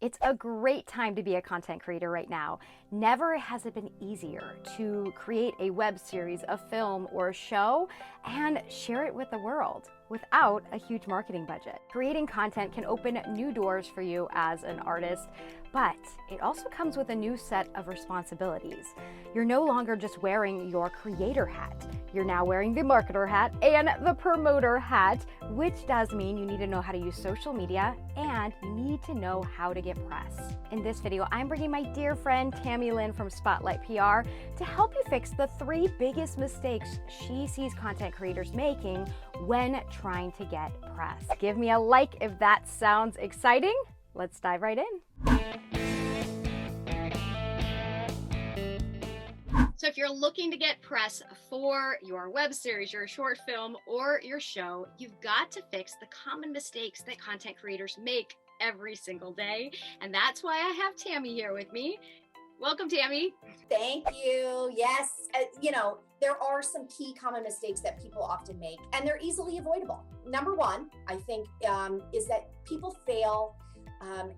It's a great time to be a content creator right now. Never has it been easier to create a web series, a film, or a show and share it with the world without a huge marketing budget. Creating content can open new doors for you as an artist, but it also comes with a new set of responsibilities. You're no longer just wearing your creator hat. You're now wearing the marketer hat and the promoter hat, which does mean you need to know how to use social media and you need to know how to get press. In this video, I'm bringing my dear friend Tammy Lynn from Spotlight PR to help you fix the 3 biggest mistakes she sees content creators making when trying to get press. Give me a like if that sounds exciting. Let's dive right in. So if you're looking to get press for your web series, your short film, or your show, you've got to fix the common mistakes that content creators make every single day. And that's why I have Tammy here with me. Welcome, Tammy. Thank you. Yes, there are some key common mistakes that people often make, and they're easily avoidable. Number one, I think, is that people fail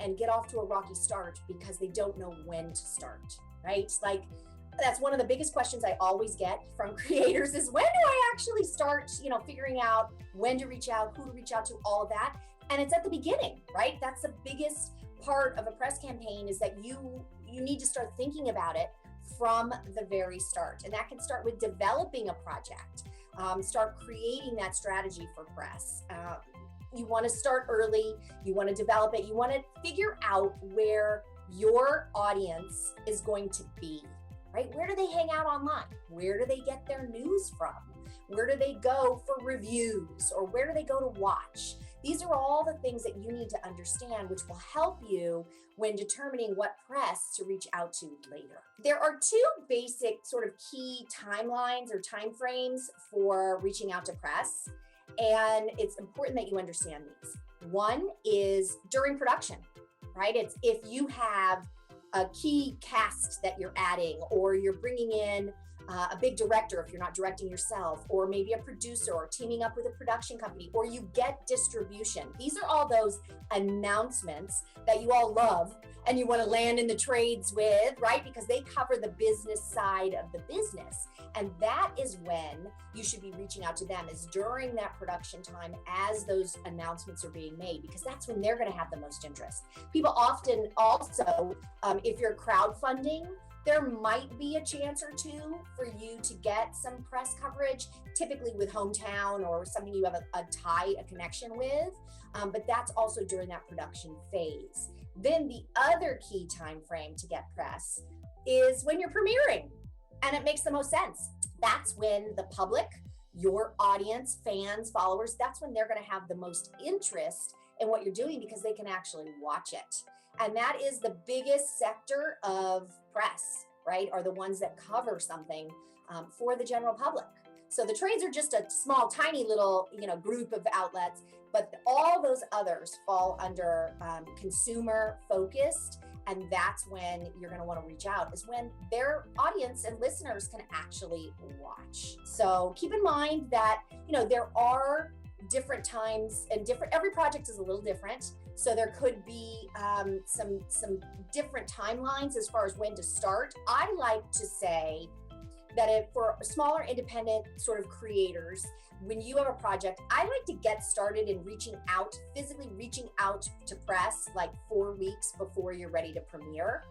and get off to a rocky start because they don't know when to start, right? Like, that's one of the biggest questions I always get from creators is, when do I actually start, figuring out when to reach out, who to reach out to, all of that. And it's at the beginning, right? That's the biggest part of a press campaign, is that you need to start thinking about it from the very start. And that can start with developing a project, start creating that strategy for press. You want to start early, you want to develop it, you want to figure out where your audience is going to be. Right? Where do they hang out online? Where do they get their news from? Where do they go for reviews? Or where do they go to watch? These are all the things that you need to understand, which will help you when determining what press to reach out to later. There are 2 basic sort of key timelines or timeframes for reaching out to press, and it's important that you understand these. One is during production, right? It's if you have a key cast that you're adding, or you're bringing in a big director if you're not directing yourself, or maybe a producer, or teaming up with a production company, or you get distribution. These are all those announcements that you all love and you want to land in the trades with, right? Because they cover the business side of the business. And that is when you should be reaching out to them, is during that production time as those announcements are being made, because that's when they're going to have the most interest. People often also, if you're crowdfunding, there might be a chance or 2 for you to get some press coverage, typically with hometown or something you have a connection with, but that's also during that production phase. Then the other key time frame to get press is when you're premiering, and it makes the most sense. That's when the public, your audience, fans, followers, that's when they're going to have the most interest in what you're doing, because they can actually watch it. And that is the biggest sector of press, right? Are the ones that cover something for the general public. So the trades are just a small, tiny little, group of outlets, but all those others fall under consumer focused. And that's when you're going to want to reach out, is when their audience and listeners can actually watch. So keep in mind that, there are different times and every project is a little different. So there could be some different timelines as far as when to start. I like to say that for smaller independent sort of creators, when you have a project, I like to get started in physically reaching out to press like 4 weeks before you're ready to premiere.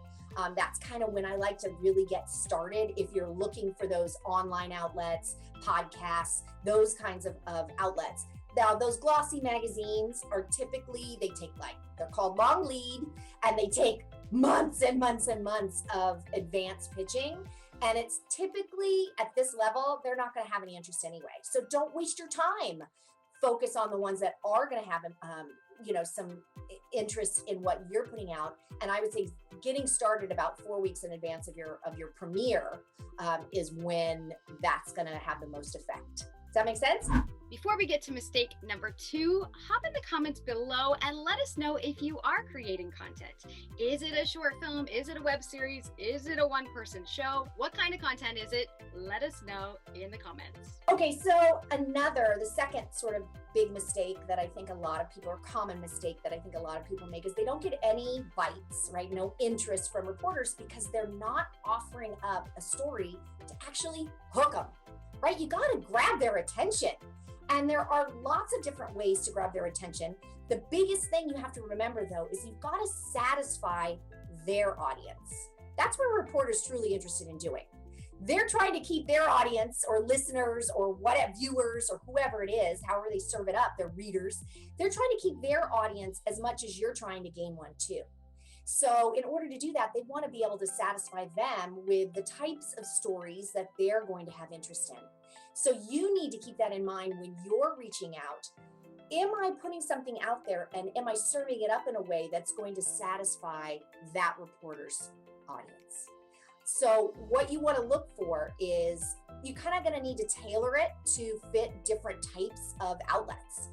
That's kind of when I like to really get started. If you're looking for those online outlets, podcasts, those kinds of outlets. Now, those glossy magazines are typically, they're called long lead, and they take months and months and months of advanced pitching. And it's typically at this level, they're not going to have any interest anyway. So don't waste your time. Focus on the ones that are going to have, some interest in what you're putting out. And I would say getting started about 4 weeks in advance of your premiere is when that's going to have the most effect. Does that make sense? Before we get to mistake number 2, hop in the comments below and let us know if you are creating content. Is it a short film? Is it a web series? Is it a one-person show? What kind of content is it? Let us know in the comments. Okay, so the second sort of big mistake that I think a lot of people, or common mistake that I think a lot of people make, is they don't get any bites, right? No interest from reporters because they're not offering up a story to actually hook them, right? You got to grab their attention. And there are lots of different ways to grab their attention. The biggest thing you have to remember, though, is you've got to satisfy their audience. That's what a reporter is truly interested in doing. They're trying to keep their audience or listeners or whatever, viewers or whoever it is, however they serve it up, their readers, they're trying to keep their audience as much as you're trying to gain one too. So in order to do that, they want to be able to satisfy them with the types of stories that they're going to have interest in. So you need to keep that in mind when you're reaching out. Am I putting something out there and am I serving it up in a way that's going to satisfy that reporter's audience? So what you want to look for is you kind of going to need to tailor it to fit different types of outlets.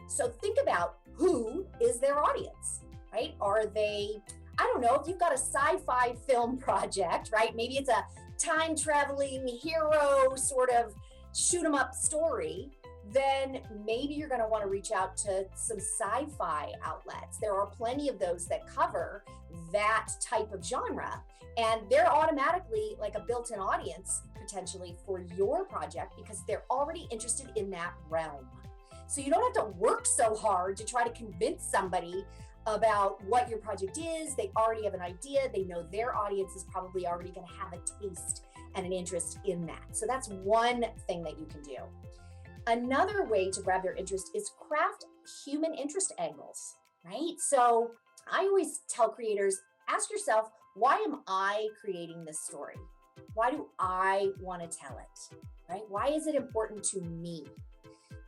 So think about who is their audience, right? Are they, I don't know, if you've got a sci-fi film project, right? Maybe it's a time traveling hero sort of shoot 'em up story, then maybe you're going to want to reach out to some sci-fi outlets. There are plenty of those that cover that type of genre, and they're automatically like a built-in audience potentially for your project because they're already interested in that realm. So you don't have to work so hard to try to convince somebody about what your project is. They already have an idea. They know their audience is probably already going to have a taste and an interest in that. So that's one thing that you can do. Another way to grab their interest is craft human interest angles, right? So I always tell creators, ask yourself, why am I creating this story? Why do I want to tell it, right? Why is it important to me?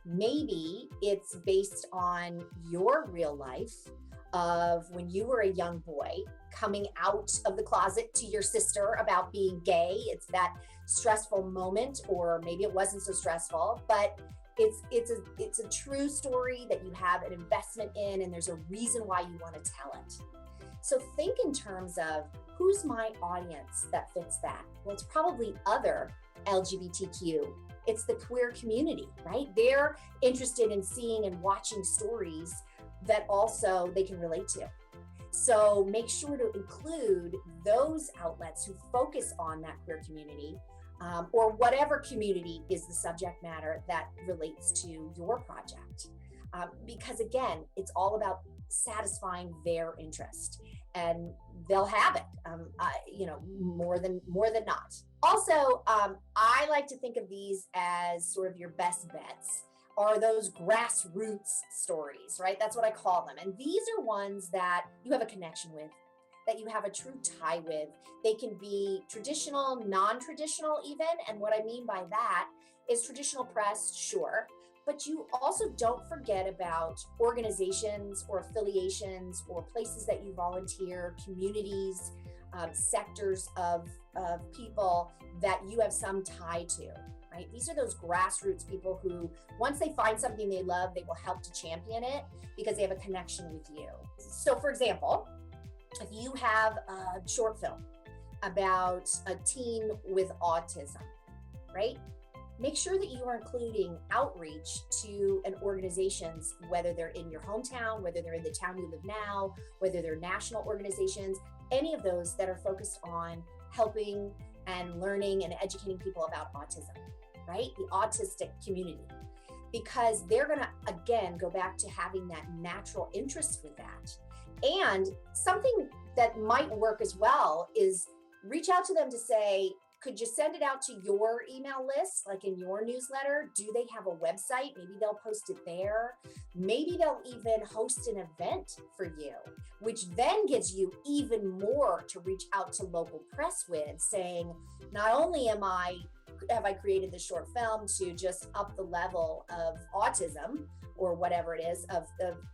Maybe it's based on your real life of when you were a young boy coming out of the closet to your sister about being gay. It's that stressful moment, or maybe it wasn't so stressful, but it's a true story that you have an investment in, and there's a reason why you want to tell it. So think in terms of who's my audience that fits that? Well, it's probably other LGBTQ. It's the queer community, right? They're interested in seeing and watching stories that also they can relate to. So make sure to include those outlets who focus on that queer community, or whatever community is the subject matter that relates to your project. Because again, it's all about satisfying their interest, and they'll have it, more than not. Also, I like to think of these as sort of your best bets, are those grassroots stories, right? That's what I call them. And these are ones that you have a connection with, that you have a true tie with. They can be traditional, non-traditional even. And what I mean by that is traditional press, sure, but you also don't forget about organizations or affiliations or places that you volunteer, communities, sectors of people that you have some tie to. Right? These are those grassroots people who, once they find something they love, they will help to champion it because they have a connection with you. So for example, if you have a short film about a teen with autism, right? Make sure that you are including outreach to an organizations, whether they're in your hometown, whether they're in the town you live now, whether they're national organizations, any of those that are focused on helping and learning and educating people about autism. Right? The autistic community, because they're going to, again, go back to having that natural interest with that. And something that might work as well is reach out to them to say, could you send it out to your email list, like in your newsletter? Do they have a website? Maybe they'll post it there. Maybe they'll even host an event for you, which then gives you even more to reach out to local press with, saying, not only have I created this short film to just up the level of autism, or whatever it is of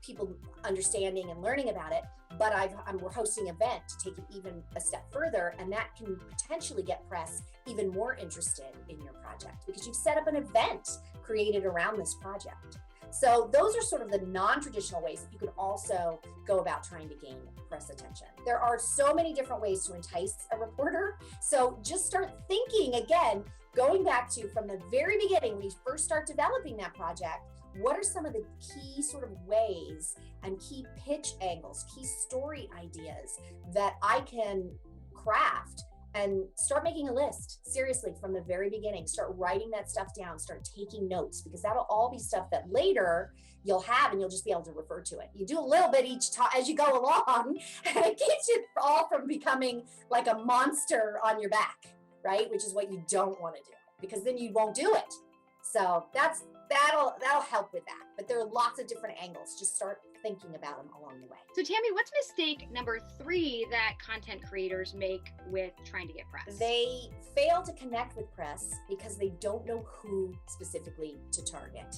people understanding and learning about it. But we're hosting an event to take it even a step further, and that can potentially get press even more interested in your project because you've set up an event created around this project. So those are sort of the non-traditional ways that you could also go about trying to gain press attention. There are so many different ways to entice a reporter. So just start thinking again, going back to from the very beginning, when you first start developing that project, what are some of the key sort of ways and key pitch angles, key story ideas that I can craft, and start making a list seriously from the very beginning. Start writing that stuff down, start taking notes, because that'll all be stuff that later you'll have and you'll just be able to refer to it. You do a little bit each time as you go along, and it keeps you all from becoming like a monster on your back, right? Which is what you don't want to do, because then you won't do it. So that'll help with that. But there are lots of different angles. Just start thinking about them along the way. So Tammy, what's mistake number 3 that content creators make with trying to get press? They fail to connect with press because they don't know who specifically to target,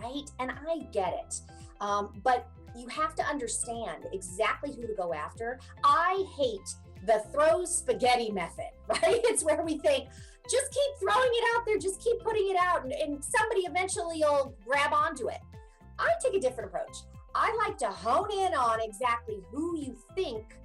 right? And I get it. But you have to understand exactly who to go after. I hate the throw spaghetti method, right? It's where we think, just keep throwing it out there, just keep putting it out, and somebody eventually will grab onto it. I take a different approach. I like to hone in on exactly who you think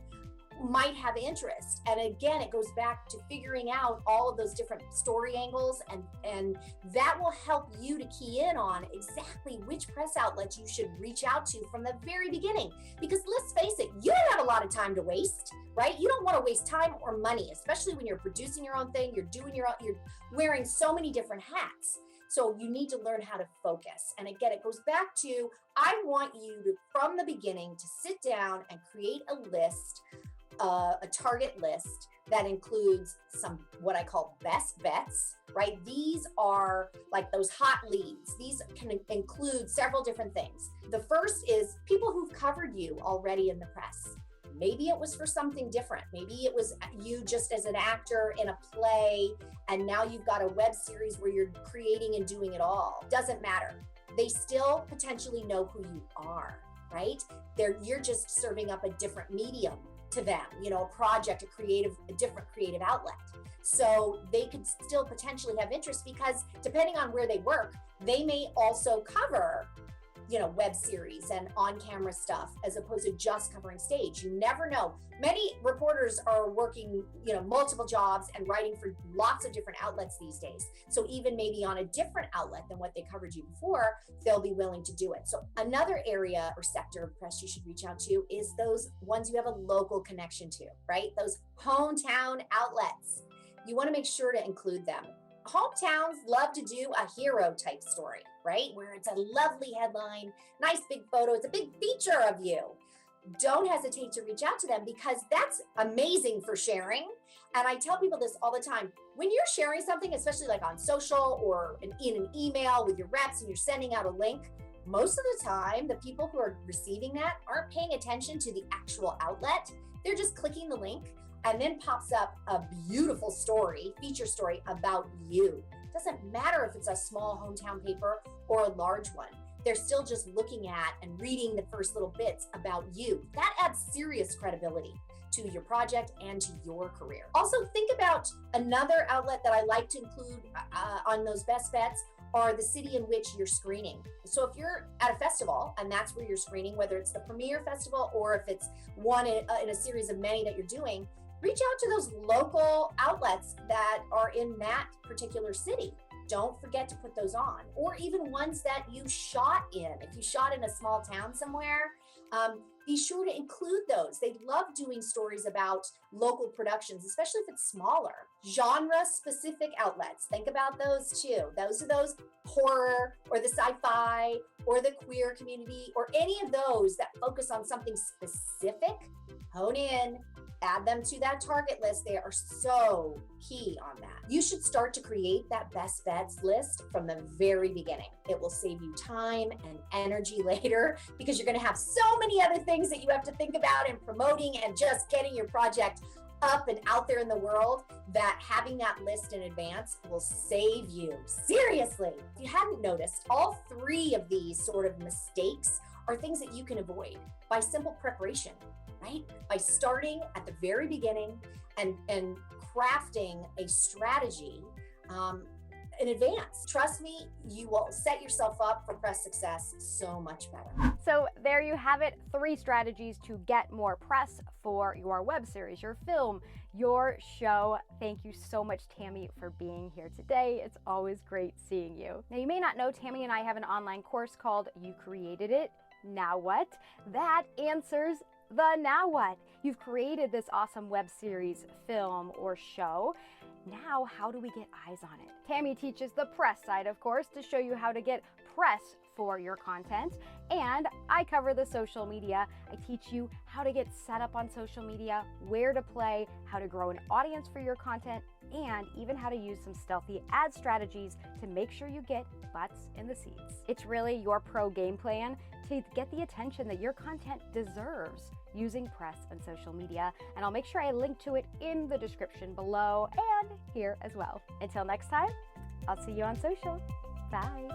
might have interest. And again, it goes back to figuring out all of those different story angles, and that will help you to key in on exactly which press outlets you should reach out to from the very beginning. Because let's face it, you don't have a lot of time to waste, right? You don't want to waste time or money, especially when you're producing your own thing, you're wearing so many different hats. So you need to learn how to focus. And again, it goes back to, I want you to, from the beginning, to sit down and create a list, a target list that includes some, what I call best bets, right? These are like those hot leads. These can include several different things. The first is people who've covered you already in the press. Maybe it was for something different. Maybe it was you just as an actor in a play, and now you've got a web series where you're creating and doing it all. Doesn't matter. They still potentially know who you are, right? You're just serving up a different medium to them, a project, a different creative outlet. So they could still potentially have interest because depending on where they work, they may also cover web series and on-camera stuff as opposed to just covering stage. You never know. Many reporters are working, multiple jobs and writing for lots of different outlets these days. So even maybe on a different outlet than what they covered you before, they'll be willing to do it. So another area or sector of press you should reach out to is those ones you have a local connection to, right? Those hometown outlets. You want to make sure to include them. Hometowns love to do a hero type story, right? Where it's a lovely headline, nice big photo, it's a big feature of you. Don't hesitate to reach out to them because that's amazing for sharing. And I tell people this all the time. When you're sharing something, especially like on social or in an email with your reps and you're sending out a link, most of the time, the people who are receiving that aren't paying attention to the actual outlet. They're just clicking the link, and then pops up a beautiful story, feature story about you. Doesn't matter if it's a small hometown paper or a large one. They're still just looking at and reading the first little bits about you. That adds serious credibility to your project and to your career. Also, think about another outlet that I like to include on those best bets are the city in which you're screening. So if you're at a festival and that's where you're screening, whether it's the premiere festival or if it's one in a series of many that you're doing, reach out to those local outlets that are in that particular city. Don't forget to put those on, or even ones that you shot in. If you shot in a small town somewhere, be sure to include those. They love doing stories about local productions, especially if it's smaller. Genre-specific outlets, think about those too. Those are those horror or the sci-fi or the queer community or any of those that focus on something specific. Hone in, add them to that target list. They are so key on that. You should start to create that best bets list from the very beginning. It will save you time and energy later because you're going to have so many other things that you have to think about in promoting and just getting your project up and out there in the world that having that list in advance will save you. Seriously. If you hadn't noticed, all three of these sort of mistakes are things that you can avoid by simple preparation, right? By starting at the very beginning and crafting a strategy in advance. Trust me, you will set yourself up for press success so much better. So there you have it, 3 strategies to get more press for your web series, your film, your show. Thank you so much, Tammy, for being here today. It's always great seeing you. Now, you may not know, Tammy and I have an online course called You Created It, Now What? That answers the now what. You've created this awesome web series, film, or show. Now, how do we get eyes on it? Tammy teaches the press side, of course, to show you how to get press for your content. And I cover the social media. I teach you how to get set up on social media, where to play, how to grow an audience for your content, and even how to use some stealthy ad strategies to make sure you get butts in the seats. It's really your pro game plan to get the attention that your content deserves using press and social media. And I'll make sure I link to it in the description below and here as well. Until next time, I'll see you on social. Bye.